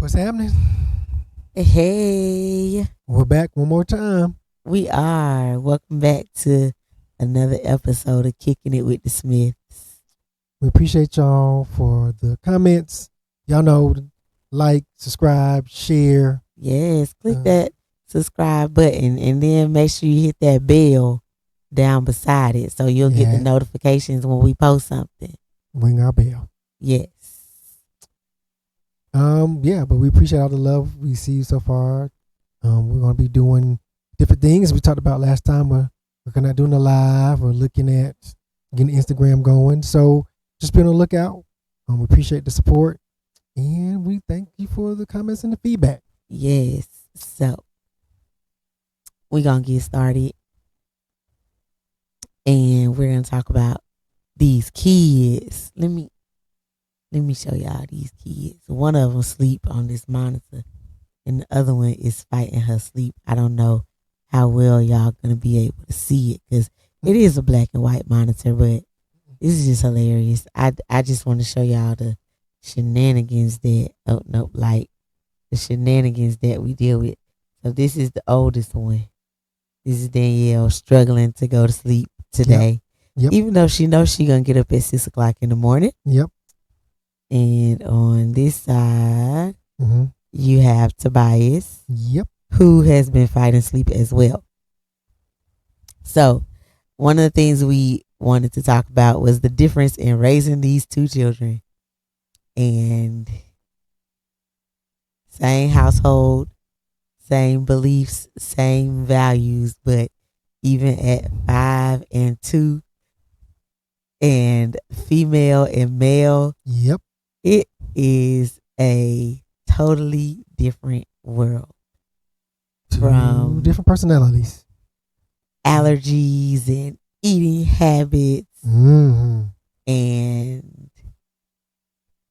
What's happening? Hey, We're back one more time. we are. Welcome back to another episode of Kicking It with the Smiths. We appreciate y'all for the comments. Y'all know, like, subscribe, share. Yes, click that subscribe button and then make sure you hit that bell down beside it so you'll get the Yeah. notifications when we post something. Ring our bell. Yes. Yeah, but we appreciate all the love we see so far. We're gonna be doing different things we talked about last time. We're gonna doing a live. We're looking at getting Instagram going. So just be on the lookout. We appreciate the support, and we thank you for the comments and the feedback. Yes. So we're going to get started and we're going to talk about these kids. Let me show y'all these kids. One of them sleep on this monitor and the other one is fighting her sleep. I don't know how well y'all gonna be able to see it because it is a black and white monitor, but this is just hilarious. I just want to show y'all the shenanigans that the shenanigans that we deal with. So this is the oldest one. This is Danielle struggling to go to sleep today. Yep. Even though she knows she gonna get up at 6:00 in the morning. Yep. And on this side, Mm-hmm. you have Tobias, Yep. who has been fighting sleep as well. So, one of the things we wanted to talk about was the difference in raising these two children. And same household, same beliefs, same values, but even at 5 and 2, and female and male, Yep. it is a totally different world. Two From different personalities. allergies and eating habits Mm-hmm. and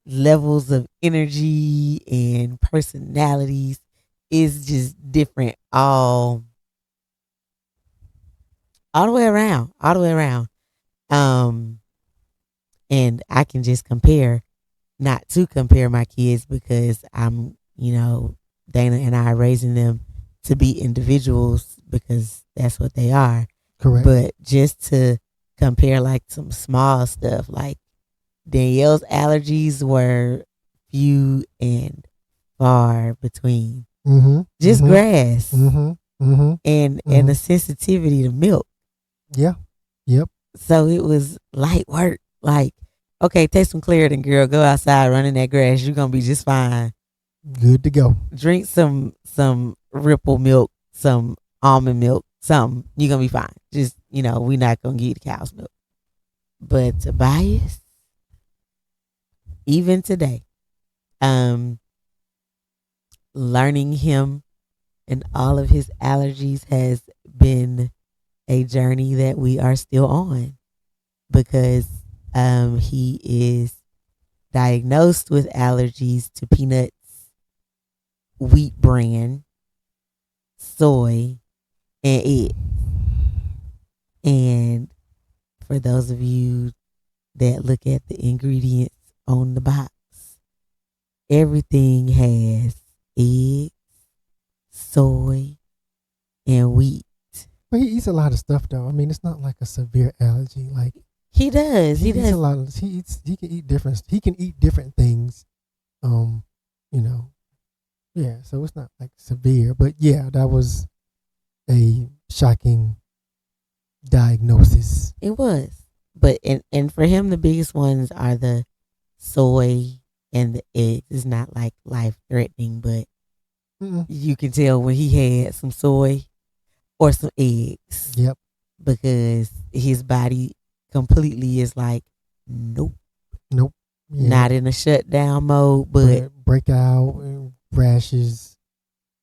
levels of energy and personalities is just different all the way around. And I can just not to compare my kids because Dana and I are raising them to be individuals because that's what they are. Correct. But just to compare like some small stuff, like Danielle's allergies were few and far between. Mm-hmm. Just grass Mm-hmm. Mm-hmm. and the sensitivity to milk. Yeah. Yep. So it was light work. Like, okay, take some Claritin, girl. Go outside, run in that grass. You're gonna be just fine. Good to go. Drink some Ripple milk, some almond milk, something. You're gonna be fine. Just we're not gonna give you the cow's milk. But Tobias, even today, learning him and all of his allergies has been a journey that we are still on because he is diagnosed with allergies to peanuts, wheat bran, soy, and eggs. And for those of you that look at the ingredients on the box, everything has eggs, soy, and wheat. But he eats a lot of stuff, though. I mean, it's not like a severe allergy. Like He does. he eats a lot. He can eat different. He can eat different things. Yeah. So it's not like severe, but yeah, that was a shocking diagnosis. It was. But and for him the biggest ones are the soy and the eggs. It's not like life threatening, but you can tell when he had some soy or some eggs. Yep. Because his body completely is like, nope. Yeah. Not in a shutdown mode, but breakout, rashes.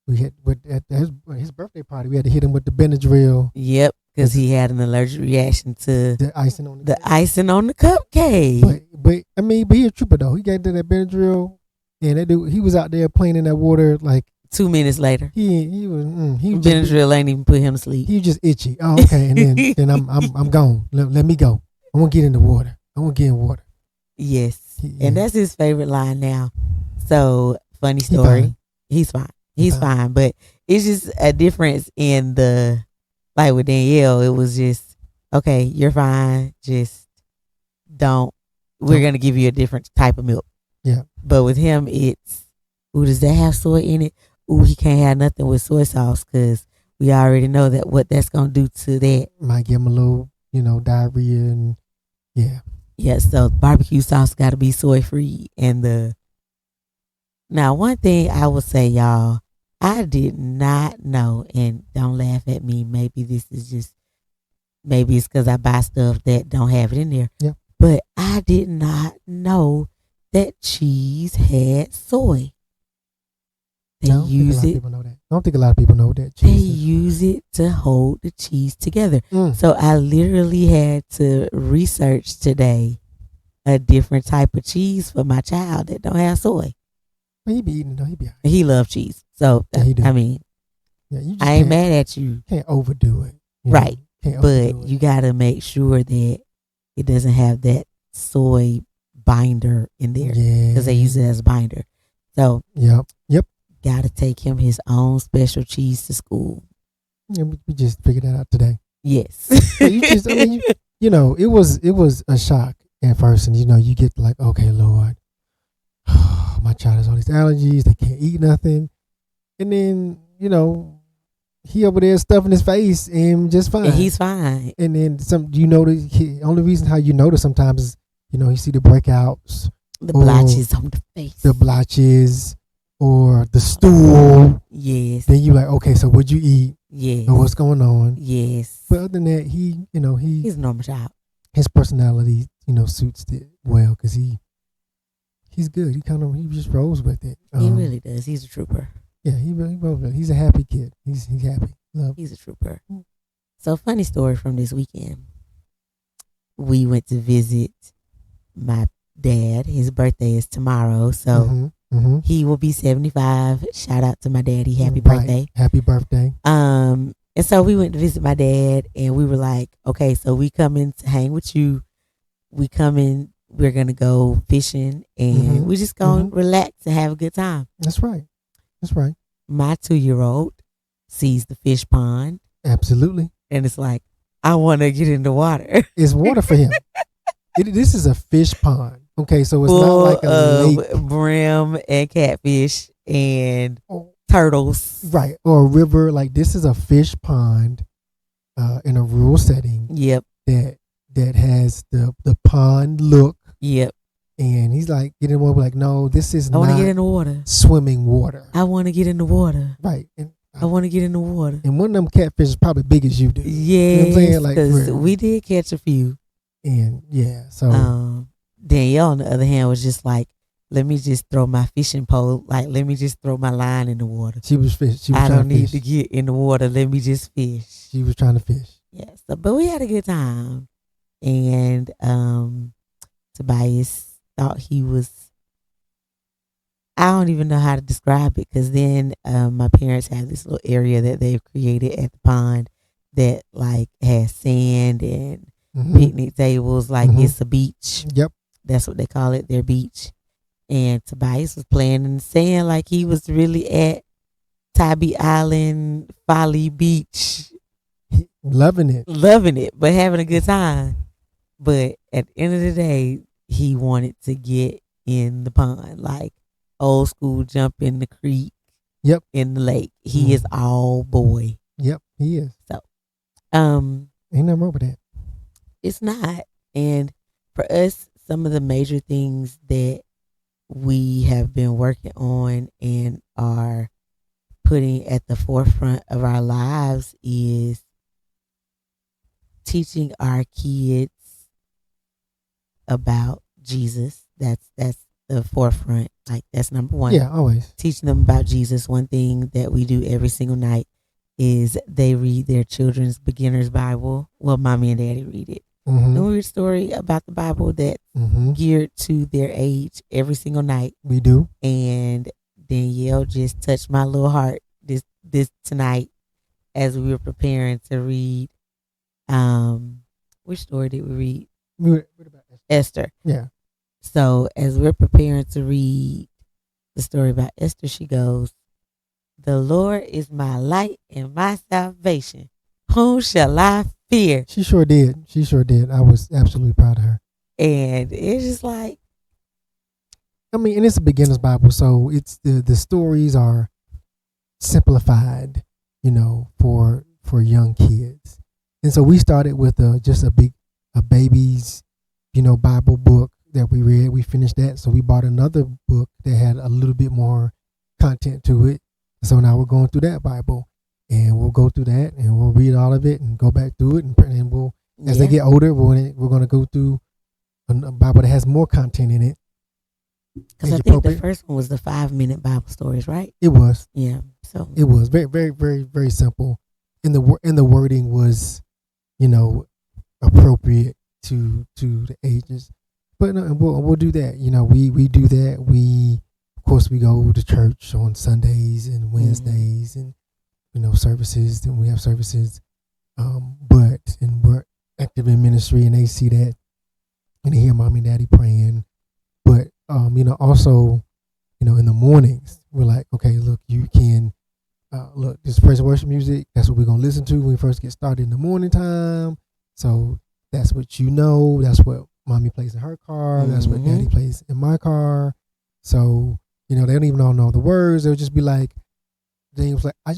We had at his birthday party. We had to hit him with the Benadryl. Yep, because he had an allergic reaction to the icing on the cupcake. But he a trooper though. He got to that Benadryl, and that dude, he was out there playing in that water like 2 minutes later. He was Benadryl ain't even put him to sleep. He was just itchy. Oh, okay, and then I'm gone. Let me go. I want to get in the water. I want to get in water. Yes, and that's his favorite line now. So funny He story. fine. He's fine. He He's fine. fine. But it's just a difference in the, like with Danielle, it was just, okay, you're fine. Just don't, we're Don't- going to give you a different type of milk. Yeah. But with him, it's, ooh, does that have soy in it? Ooh, he can't have nothing with soy sauce because we already know that what that's going to do to that. Might give him a little, diarrhea and yeah. Yeah, so barbecue sauce got to be soy free. And now one thing I will say, y'all, I did not know, and don't laugh at me. Maybe it's because I buy stuff that don't have it in there. Yeah. But I did not know that cheese had soy. They I don't think a use lot of it. people know that. I don't think a lot of people know that. They cheese is- use it to hold the cheese together. Mm. So I literally had to research today a different type of cheese for my child that don't have soy. Well, he be eating it though. He be all right. He loves cheese. So, Yeah, he do. I mean, Yeah, you just I ain't can't, mad at you, can't overdo it. Right. Can't but overdo it. you got to make sure that it doesn't have that soy binder in there Yeah. because they use it as a binder. So, Yep. got to take him his own special cheese to school. Yeah, we just figured that out today. Yes. So you just, I mean, it was a shock at first, and you get like, okay, Lord, my child has all these allergies, they can't eat nothing, and then he over there stuffing his face and just fine. And he's fine. And then the only reason how you notice sometimes is you see the breakouts, The or blotches on the face. the blotches, or the stool. Yes. Then you like, okay, so what'd you eat? Yes. Or what's going on? Yes. But other than that, He's a normal child. his personality, suits it well because he's good. He just rolls with it. He really does. He's a trooper. Yeah, he really rolls with it. He's a happy kid. He's happy. Love. He's a trooper. So, funny story from this weekend. We went to visit my dad. His birthday is tomorrow. So, he will be 75. Shout out to my daddy. Happy birthday. Happy birthday. And so we went to visit my dad, and we were like, okay, so we coming to hang with you. We're going to go fishing, and we just going to relax and have a good time. That's right. My 2-year-old sees the fish pond, Absolutely. and it's like, I want to get in the water. It's water for him. This is a fish pond. Okay, so it's not Full like a of lake. brim and catfish and Oh, turtles. right. Or a river. Like this is a fish pond in a rural setting Yep. that has the pond look. Yep. And he's like getting more like, no, this is I want to not get in the water. swimming water. I want to get in the water. Right. And I want to get in the water. and one of them catfish is probably big as you do. Yes, I'm saying? Like, because for real. we did catch a few. And yeah, so Danielle, on the other hand, was just like, let me just throw my fishing pole. Like, let me just throw my line in the water. she was fish. She was I trying don't to need fish. to get in the water. Let me just fish. She was trying to fish. Yes, but we had a good time. And Tobias thought he was, I don't even know how to describe it, because then my parents have this little area that they've created at the pond that like has sand and picnic tables, like it's a beach. Yep. That's what they call it, their beach. And Tobias was playing in the sand like he was really at Tybee Island, Folly Beach, Loving it. loving it, but having a good time. But at the end of the day, he wanted to get in the pond, like old school, jump in the creek. Yep. In the lake. He is all boy. Yep, he is. So, Ain't nothing wrong with that. it's not. And for us, some of the major things that we have been working on and are putting at the forefront of our lives is teaching our kids about Jesus. That's the forefront. Like, that's number one. Yeah, always. Teaching them about Jesus. One thing that we do every single night is they read their children's beginner's Bible. Well, mommy and daddy read it. And we read a story about the Bible that's geared to their age every single night. We do. And Danielle just touched my little heart this tonight as we were preparing to read. Which story did we read? We read about that. Esther. Yeah. So as we're preparing to read the story about Esther, she goes, "The Lord is my light and my salvation. Whom shall I fear?" She sure did. She sure did. I was absolutely proud of her. And it's just like, I mean, and it's a beginner's Bible, so it's the stories are simplified, for young kids. And so we started with just a baby's, Bible book that we read. We finished that, so we bought another book that had a little bit more content to it. So now we're going through that Bible, and we'll go through that, and we'll read all of it and go back through it, and we'll, as they get older, we're going to go through a Bible that has more content in it. Because I think the first one was the 5-minute Bible stories, right? It was. Yeah. So it was very, very, very, very simple, and the wording was, appropriate to the ages. But we'll do that. We do that. Of course we go to church on Sundays and Wednesdays, and services. Then we have services, but we're active in ministry, and they see that, and they hear mommy and daddy praying. But also, in the mornings, we're like, okay, look, you can, look, this praise and worship music, that's what we're going to listen to when we first get started in the morning time. So that's what that's what mommy plays in her car. That's what daddy plays in my car. So, they don't even all know the words. They'll just be like, James, like, I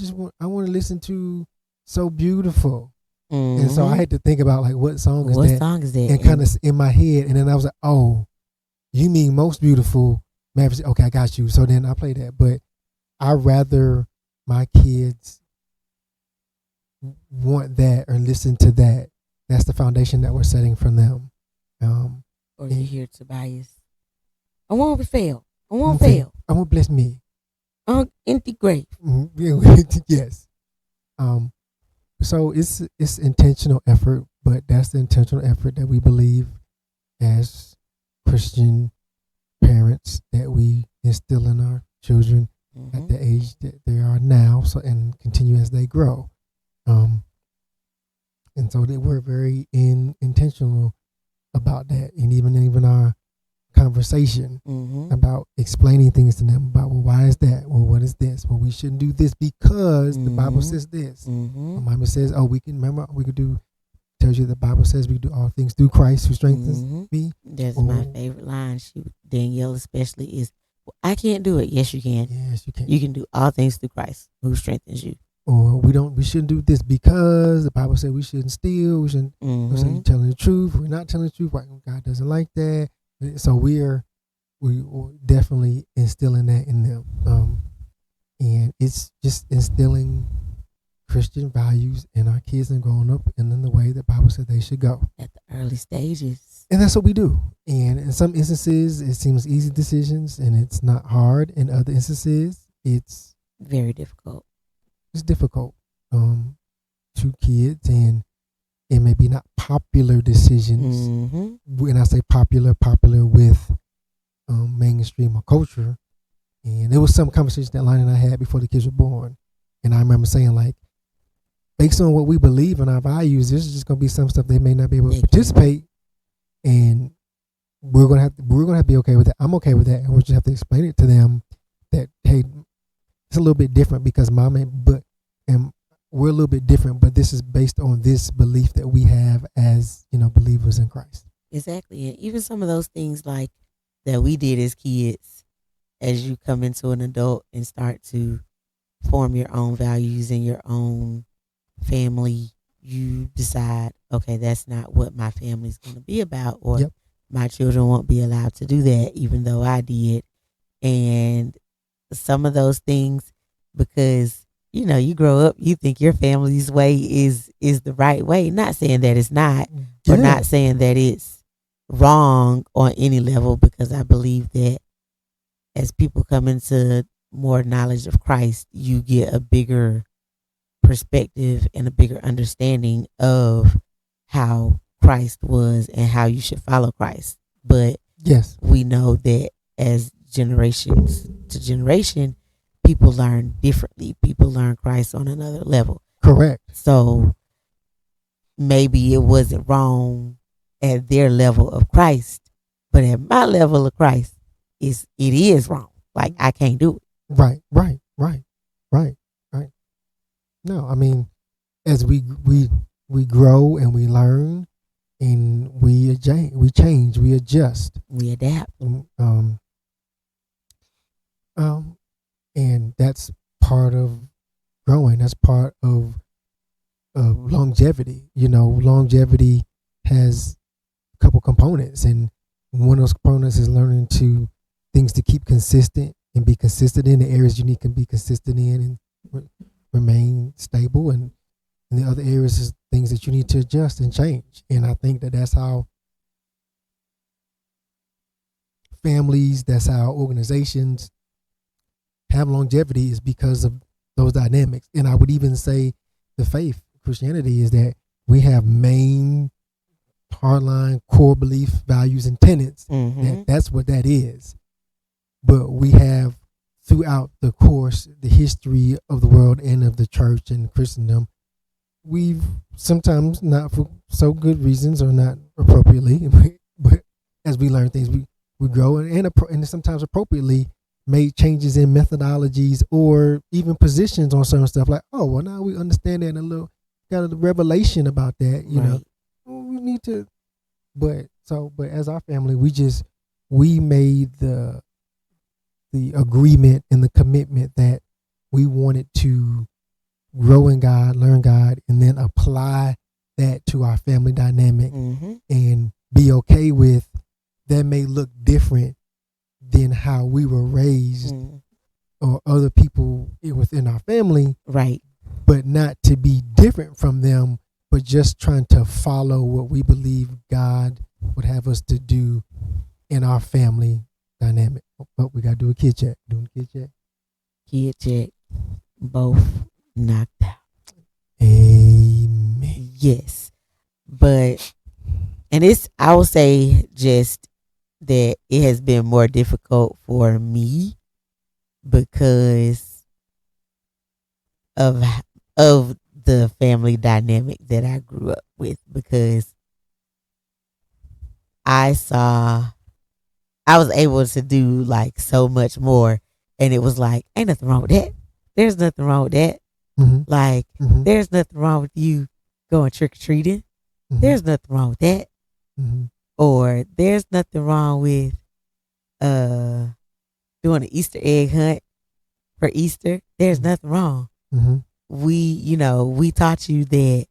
want to listen to So Beautiful. And so I had to think about, like, what song is that? And kind of in my head. And then I was like, oh, you mean Most Beautiful Mavericks? Okay, I got you. So then I play that. But I'd rather my kids want that or listen to that. That's the foundation that we're setting for them. Or you hear Tobias, I won't fail. I won't fail. I won't bless me. Empty grave. Yes. So it's intentional effort, but that's the intentional effort that we believe as Christian parents that we instill in our children at the age that they are now, so and continue as they grow. And so that we're very intentional about that, and even our conversation about explaining things to them about, well, why is that? Well, what is this? Well, we shouldn't do this because the Bible says this. My mama says, oh, we could do. Tells you the Bible says we do all things through Christ who strengthens me. That's my favorite line. Danielle especially is, well, I can't do it. Yes, you can. Yes, you can. You can do all things through Christ who strengthens you. Or we shouldn't do this because the Bible said we shouldn't steal. We shouldn't. So you're telling the truth. We're not telling the truth. God doesn't like that. So we definitely instilling that in them. And it's just instilling Christian values in our kids and growing up and in the way the Bible said they should go at the early stages. And that's what we do. And in some instances, it seems easy decisions and it's not hard. In other instances, it's very difficult. It's difficult to kids, and it may be not popular decisions. When I say popular with mainstream or culture. And there was some conversation that Lonnie and I had before the kids were born. And I remember saying, like, based on what we believe in our values, this is just going to be some stuff they may not be able to participate. And we're going to have to be okay with that. I'm okay with that. And we'll just have to explain it to them that, hey, it's a little bit different because and we're a little bit different, but this is based on this belief that we have as, believers in Christ. Exactly. And even some of those things like that we did as kids, as you come into an adult and start to form your own values and your own family, you decide, okay, that's not what my family's going to be about, or my children won't be allowed to do that, even though I did. And some of those things, because, you grow up, you think your family's way is the right way. Not saying that it's not, or not saying that it's wrong on any level, because I believe that as people come into more knowledge of Christ, you get a bigger perspective and a bigger understanding of how Christ was and how you should follow Christ. But we know that as generations to generation, people learn differently. People learn Christ on another level. Correct. So maybe it wasn't wrong at their level of Christ, but at my level of Christ, it is wrong. Like, I can't do it. Right. No, I mean, as we grow and we learn and we change, we adjust, We adapt. and that's part of growing. That's part of longevity. Longevity has a couple components, and one of those components is learning things to keep consistent and be consistent in the areas you need to be consistent in and remain stable, and the other areas is things that you need to adjust and change. And I think that's how families, that's how organizations have longevity, is because of those dynamics. And I would even say the faith, Christianity, is that we have main hardline core belief, values, and tenets. That's what that is. But we have, throughout the course, the history of the world and of the church and Christendom, we've sometimes, not for so good reasons or not appropriately, but as we learn things, we grow, and sometimes appropriately made changes in methodologies or even positions on certain stuff. Like, oh, well, now we understand that, and got a revelation about that. You know, we need to. But as our family, we made the agreement and the commitment that we wanted to grow in God, learn God, and then apply that to our family dynamic, and be okay with that may look different than how we were raised or other people within our family. Right. But not to be different from them, but just trying to follow what we believe God would have us to do in our family dynamic. But we got to do a kid check. Doing a kid check. Kid check. Both knocked out. Amen. Yes. But, and I will say just that it has been more difficult for me because of the family dynamic that I grew up with, because I was able to do like so much more, and it was like, ain't nothing wrong with that. There's nothing wrong with that. Like, there's nothing wrong with you going trick-or-treating. There's nothing wrong with that. Or there's nothing wrong with doing an Easter egg hunt for Easter. There's nothing wrong. We taught you that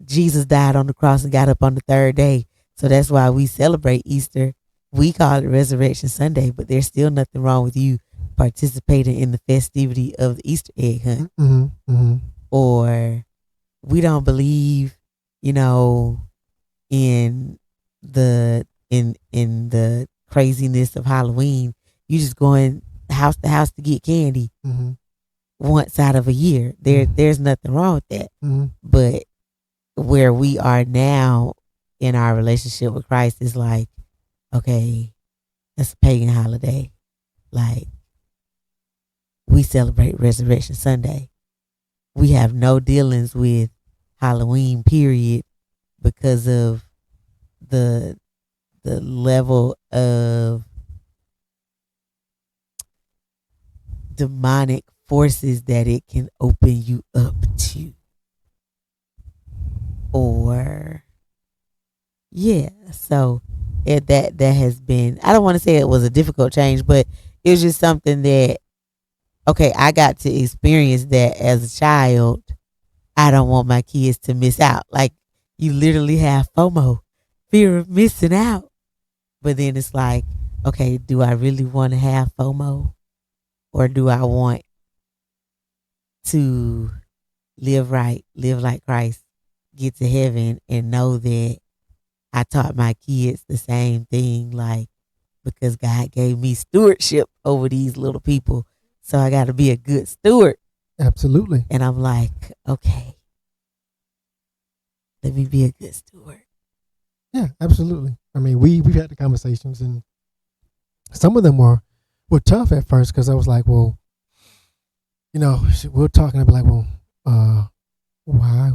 Jesus died on the cross and got up on the third day. So that's why we celebrate Easter. We call it Resurrection Sunday, but there's still nothing wrong with you participating in the festivity of the Easter egg hunt. Or we don't believe, in the craziness of Halloween. You just going house to house to get candy once out of a year. There's nothing wrong with that. But where we are now in our relationship with Christ is like, okay, that's a pagan holiday. Like, we celebrate Resurrection Sunday. We have no dealings with Halloween, period, because of the level of demonic forces that it can open you up to. Or so that has been, I don't want to say it was a difficult change, but it was just something that, okay, I got to experience that as a child. I don't want my kids to miss out. Like, you literally have FOMO, fear of missing out. But then it's like, okay, do I really want to have FOMO? Or do I want to live right, live like Christ, get to heaven, and know that I taught my kids the same thing, like, because God gave me stewardship over these little people. So I got to be a good steward. Absolutely. And I'm like, okay, let me be a good steward. Yeah, absolutely. I mean, we've had the conversations, and some of them were tough at first, because I was like, well, we're talking about, like, well, why?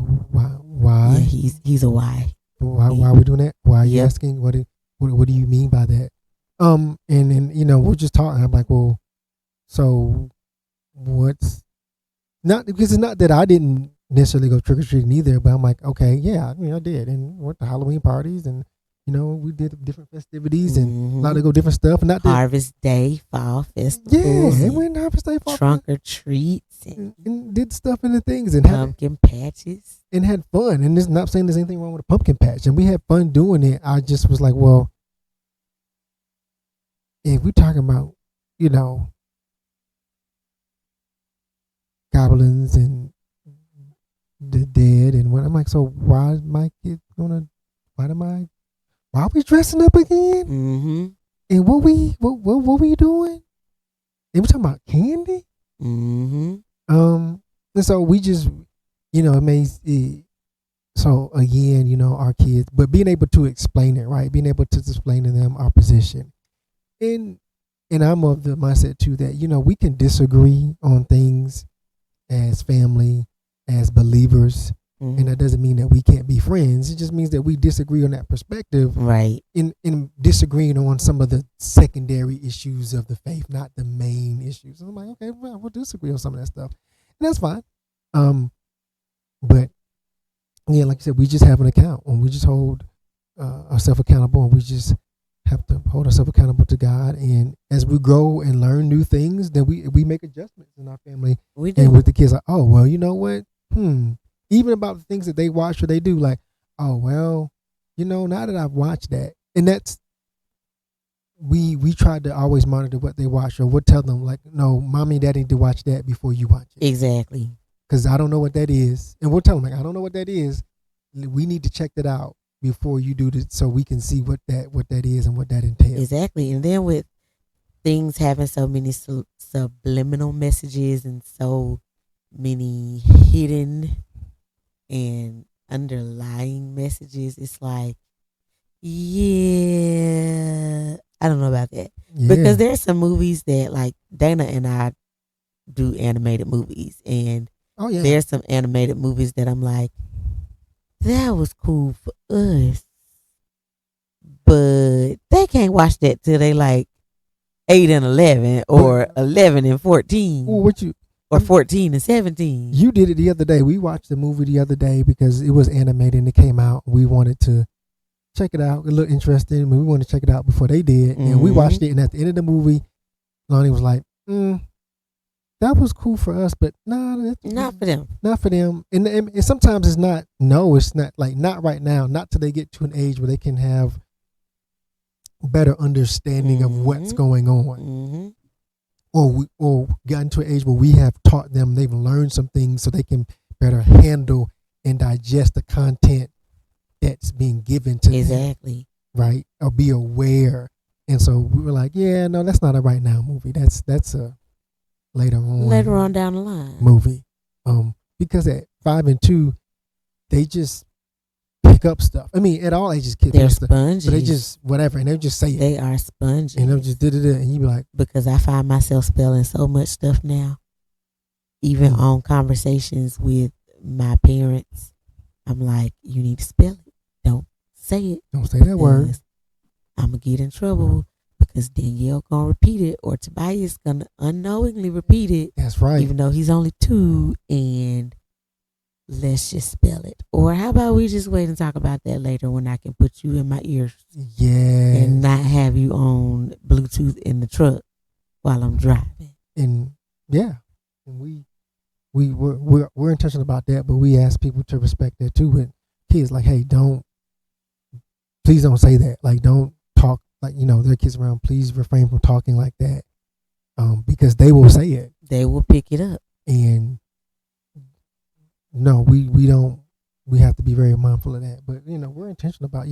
Yeah, he's a why. Why are we doing that? Why are you asking? What do you mean by that? And then we're just talking. I'm like, well, so what's not because it's not that I didn't necessarily go trick or treating either, but I'm like, okay, yeah, I did, and went to Halloween parties, and we did different festivities and a lot of different stuff. And not that, Harvest Day, fall yeah, festivals, and went to Harvest Day, fall trunk or treats, and did stuff in the things and pumpkin patches. and had fun. And it's not saying there's anything wrong with a pumpkin patch, and we had fun doing it. I just was like, well, if we're talking about, goblins and the dead and what, I'm like, so why is my kid why are we dressing up again? Mm-hmm. And what we doing? And we talking about candy? Mm-hmm. And so we just, it makes it, so again, our kids, but being able to explain it, right? Being able to explain to them our position. And I'm of the mindset too that, we can disagree on things as family, as believers, and that doesn't mean that we can't be friends. It just means that we disagree on that perspective, right? In disagreeing on some of the secondary issues of the faith, not the main issues. And I'm like, okay, well, we'll disagree on some of that stuff, and that's fine. But yeah, like I said, we just have an account, and we just hold ourselves accountable, and we just have to hold ourselves accountable to God. And as we grow and learn new things, then we make adjustments in our family. We do. And with the kids, like, oh well, you know what? Even about the things that they watch or they do, like, oh well, now that I've watched that, and that's we try to always monitor what they watch, or we'll tell them like, no, mommy and daddy need to watch that before you watch it. Exactly. Because I don't know what that is, and we'll tell them like, I don't know what that is. We need to check that out before you do this, so we can see what that is and what that entails. Exactly. And then with things having so many subliminal messages and so many hidden and underlying messages, it's like, yeah, I don't know about that. Yeah. Because there's some movies that, like, Dana and I do animated movies, and there's some animated movies that I'm like, that was cool for us, but they can't watch that till they like 8 and 11 or 11 and 14. Well, or 14 and 17. You did it the other day. We watched the movie the other day because it was animated and it came out. We wanted to check it out. It looked interesting. We wanted to check it out before they did. And we watched it. And at the end of the movie, Lonnie was like, that was cool for us, but not for them. Not for them. And sometimes it's not, it's not like, not right now. Not till they get to an age where they can have better understanding of what's going on. Or gotten to an age where we have taught them, they've learned some things so they can better handle and digest the content that's being given to them. Exactly. Right? Or be aware. And so we were like, yeah, no, that's not a right now movie. That's a later on down the line movie. Because at 5 and 2, they just pick up stuff. I mean, at all ages, kids they're sponges. But they just whatever, and they just say it. They are sponges. And they just did it, and you be like, because I find myself spelling so much stuff now, even on conversations with my parents. I'm like, you need to spell it. Don't say it. Don't say that word. I'm gonna get in trouble because Danielle gonna repeat it, or Tobias gonna unknowingly repeat it. That's right. Even though he's only 2, and let's just spell it. Or how about we just wait and talk about that later when I can put you in my ears? Yeah. And not have you on Bluetooth in the truck while I'm driving. And yeah. And we're intentional about that, but we ask people to respect that too. With kids, like, hey, please don't say that. Like, don't talk like, their kids around. Please refrain from talking like that. Because they will say it. They will pick it up. And no, we don't. We have to be very mindful of that. But we're intentional about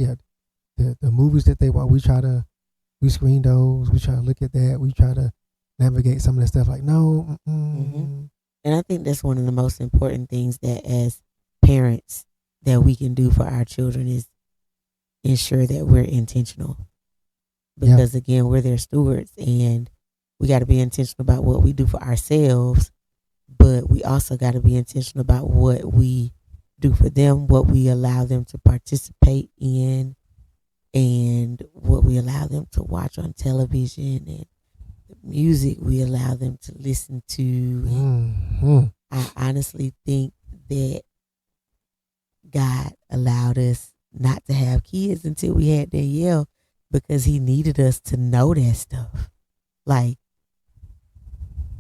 the movies that they watch. We screen those. We try to look at that. We try to navigate some of that stuff. Like no. And I think that's one of the most important things that as parents that we can do for our children is ensure that we're intentional. Because again, we're their stewards, and we got to be intentional about what we do for ourselves. But we also got to be intentional about what we do for them, what we allow them to participate in, and what we allow them to watch on television and the music we allow them to listen to. Mm-hmm. I honestly think that God allowed us not to have kids until we had Danielle because he needed us to know that stuff. Like,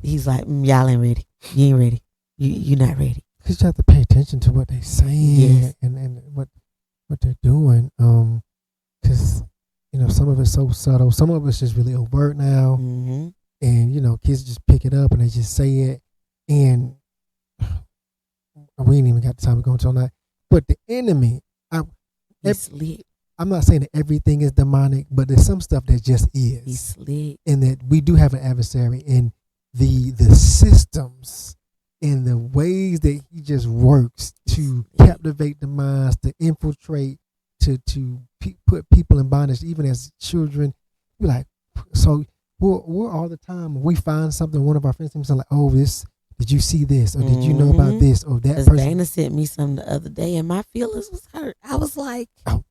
he's like, y'all ain't ready. You ain't ready. You're not ready. Because you have to pay attention to what they're saying, Yes. and what they're doing. Because, some of it's so subtle. Some of it's just really overt now. Mm-hmm. And, kids just pick it up and they just say it. And we ain't even got the time to go into all that. But the enemy, He's slick. I'm not saying that everything is demonic, but there's some stuff that just is. He's slick. And that we do have an adversary, and the systems and the ways that he just works to captivate the minds, to infiltrate, to put people in bondage, even as children. We're like, so we're all the time, when we find something, one of our friends like, oh, this, did you see this? Or did you know about this? Or that person. Dana sent me something the other day and my feelings was hurt. I was like, oh,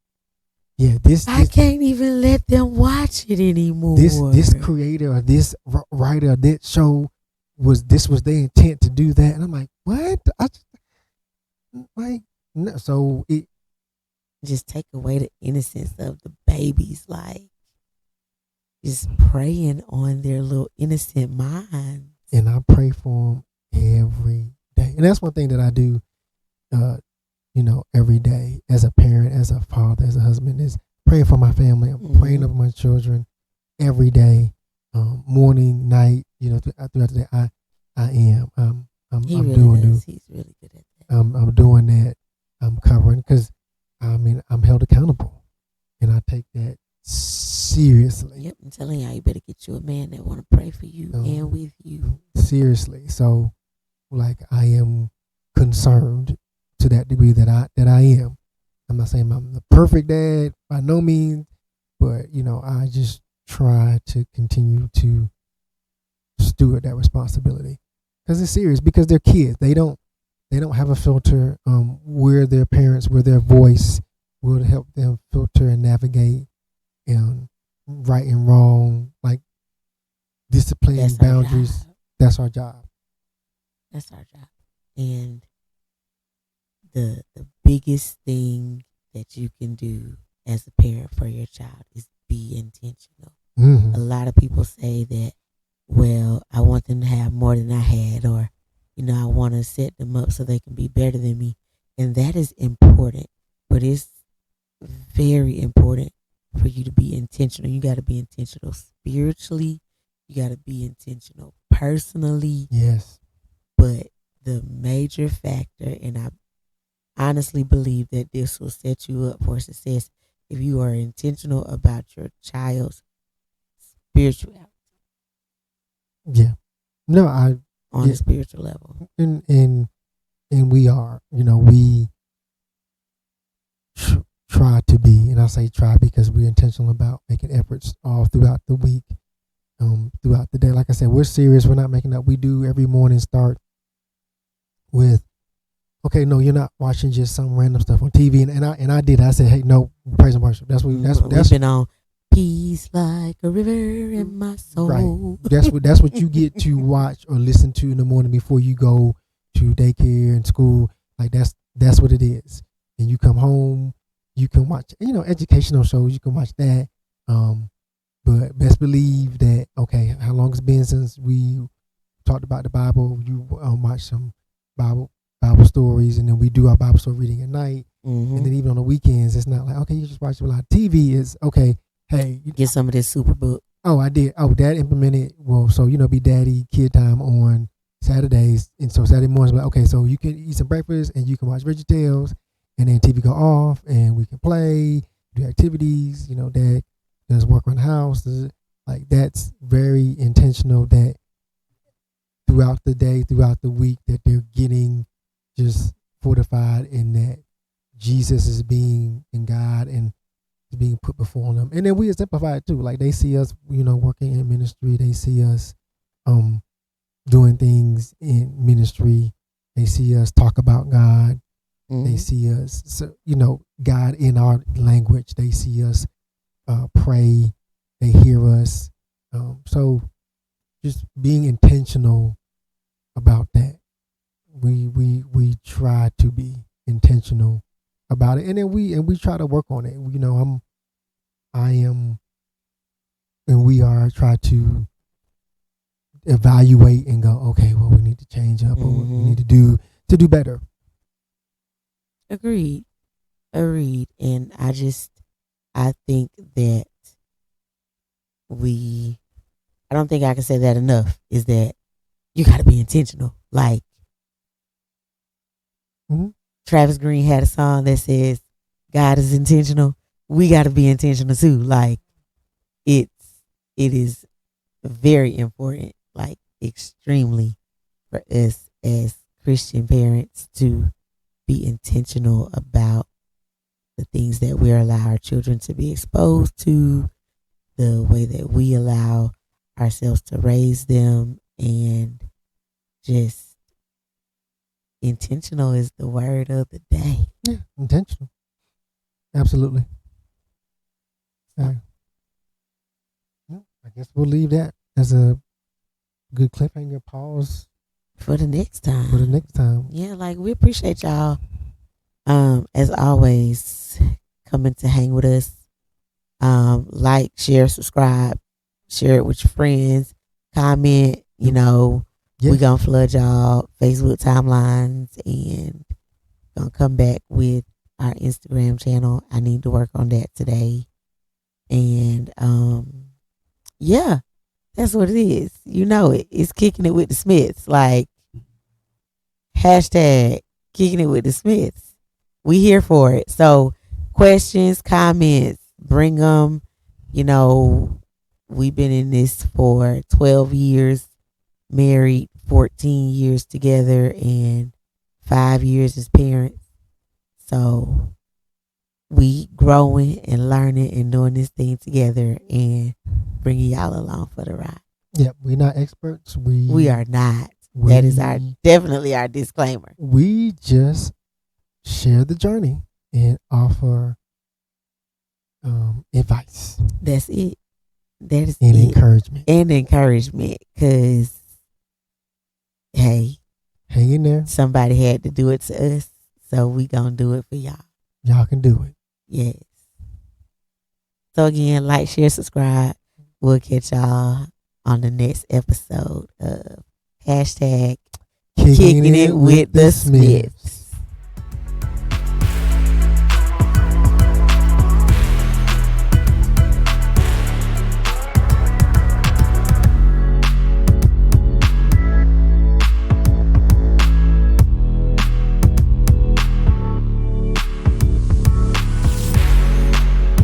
yeah, this I can't even let them watch it anymore. This creator or this writer or that show was their intent to do that, and I'm like, what? No. So it just take away the innocence of the babies, like just preying on their little innocent minds. And I pray for them every day, and that's one thing that I do. Every day as a parent, as a father, as a husband, is praying for my family. I'm praying over my children every day, morning, night. Throughout the day, I am. I'm really doing does. He's really good at that. I'm doing that. I'm covering because I'm held accountable, and I take that seriously. Yep, I'm telling y'all, you better get you a man that want to pray for you and with you. Seriously. So, like, I am concerned to that degree that I am. I'm not saying I'm the perfect dad by no means, but I just try to continue to steward that responsibility because it's serious. Because they're kids, they don't have a filter. We're their parents, we're their voice. We'll help them filter and navigate and right and wrong, like discipline, boundaries. That's our job. That's our job. And the biggest thing that you can do as a parent for your child is be intentional. Mm-hmm. A lot of people say that, well, I want them to have more than I had, or, I want to set them up so they can be better than me. And that is important, but it's very important for you to be intentional. You got to be intentional spiritually. You got to be intentional personally. Yes. But the major factor, and I honestly believe that this will set you up for success if you are intentional about your child's spirituality. Yeah. No, on a spiritual level. And we are, we try to be, and I say try because we're intentional about making efforts all throughout the week, throughout the day. Like I said, we're serious. We're not making up. We do every morning start with, okay, no, you're not watching just some random stuff on TV. And I did. I said, hey, no, praise and worship. That's we've been on peace like a river in my soul. Right. That's what you get to watch or listen to in the morning before you go to daycare and school. Like that's what it is. And you come home, you can watch, educational shows. You can watch that. But best believe that, okay, how long it's been since we talked about the Bible? You watch some Bible stories, and then we do our Bible story reading at night. Mm-hmm. And then even on the weekends, it's not like, okay, you just watch a lot of TV. It's okay, hey, get some of this Superbook. Oh, I did. Oh, Dad implemented. Well, so be daddy kid time on Saturdays, and so Saturday mornings, like, okay, so you can eat some breakfast and you can watch VeggieTales, and then TV go off, and we can play, do activities. Dad does work on the house. Like, that's very intentional. That throughout the day, throughout the week, that they're getting just fortified in that Jesus is being in God and is being put before them. And then we exemplify it too. Like, they see us, working in ministry. They see us doing things in ministry. They see us talk about God. Mm-hmm. They see us, God in our language. They see us pray, they hear us. So just being intentional about that. We try to be intentional about it, and then we try to work on it. You know, I am, and we are try to evaluate and go, okay, well, we need to change up, or what we need to do better. Agreed. And I think that I don't think I can say that enough, is that you got to be intentional. Like, Travis Green had a song that says, God is intentional. We got to be intentional too. Like, it is very important, like extremely, for us as Christian parents to be intentional about the things that we allow our children to be exposed to, the way that we allow ourselves to raise them, and just intentional is the word of the day. Yeah, intentional. Absolutely. I guess we'll leave that as a good cliffhanger pause for the next time. Yeah, like, we appreciate y'all. As always, coming to hang with us. Like, share, subscribe, share it with your friends, comment. You know, we gonna flood y'all Facebook timelines, and gonna come back with our Instagram channel. I need to work on that today. And yeah, that's what it is. You know it. It's kicking it with the Smiths. Like, hashtag kicking it with the Smiths. We here for it. So, questions, comments, bring them. You know, we've been in this for 12 years, married, 14 years together, and 5 years as parents. So we growing and learning and doing this thing together, and bringing y'all along for the ride. Yep, we're not experts. We are not. That is definitely our disclaimer. We just share the journey and offer advice. That's it. That is and it. encouragement. Because, hey, hang in there. Somebody had to do it to us, so we gonna do it for y'all. Y'all can do it. Yes. So again, like, share, subscribe. We'll catch y'all on the next episode of hashtag Kicking It with the Smiths.